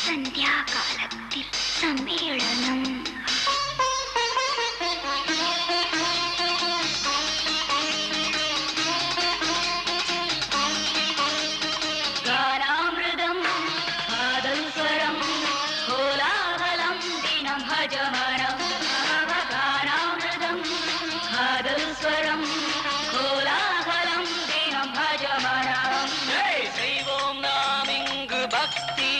സന്ധ്യാകാലത്തിൽ സമ്മേളനം. ഗാനാമൃതം കാതൽ സ്വരം കോലാഹലം ദിനം ഭജമനം. ഗാനാമൃതം കാതൽ സ്വരം கோலாகலம் தினம் பஜமனம். செய்வோம் நாம் இங்கு பக்தி,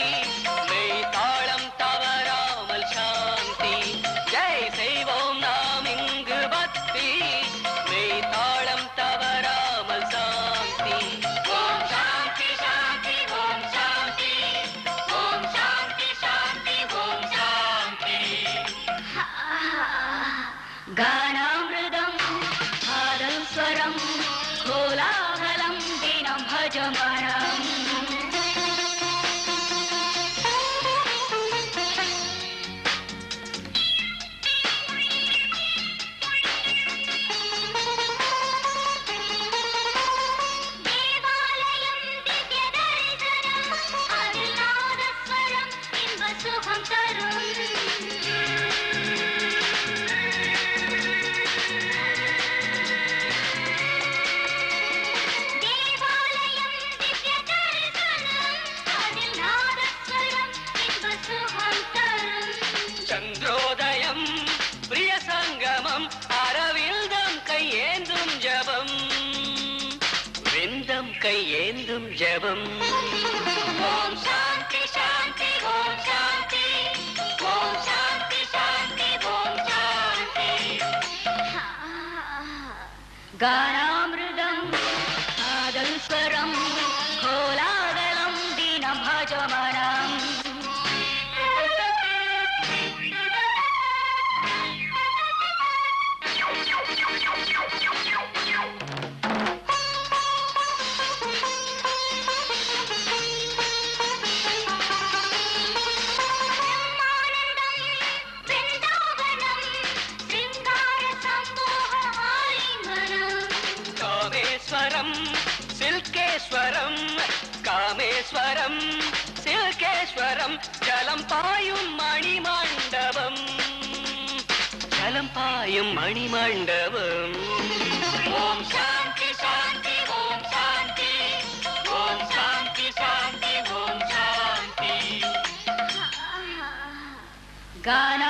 மெய் தாளம் தவறாமல் சாந்தி. ஜெய் செய்வோம் நாம் இங்கு பக்தி, மெய் தாளம் தவறாமல் சாந்தி. ஓம் சாந்தி சாந்தி ஓம் சாந்தி, ஓம் சாந்தி சாந்தி ஓம் சாந்தி. கானாமிருதம் காதல் ஸ்வரம் கோலாகலம் தினம் பஜமனம். தேவாலயம் திவ்ய தரிசனம், அதில் நாதஸ்வரம் இன்ப சுகம் தரும். தேவாலயம் திவ்ய தரிசனம், அதில் நாதஸ்வரம் இன்ப சுகம் தரும். சந்திரோதயம் பிரிய சங்கமம், அரவிந்தம் கையேந்தும் ஜபம், விந்தம் கையேந்தும் ஜபம். ஓம் சாந்தி சாந்தி ஓம் சாந்தி, ஓம் சாந்தி சாந்தி ஓம் சாந்தி. கானாமிருதம் காதல் ஸ்வரம் கோலாகலம் தினம் பஜமனம். ஆனந்தம் பிருந்தாவனம், சிங்கார சம்போக ஆலிங்கனம். காமேஸ்வரம் சில்கேஸ்வரம், காமேஸ்வரம் சில்கேஸ்வரம், ஜலம் பாயும் மணிமண்டபம், ஜலம் பாயும் மணிமண்டபம். ஓம் சாந்தி சாந்தி ஓம் சாந்தி, ஓம் சாந்தி சாந்தி ஓம் சாந்தி. கான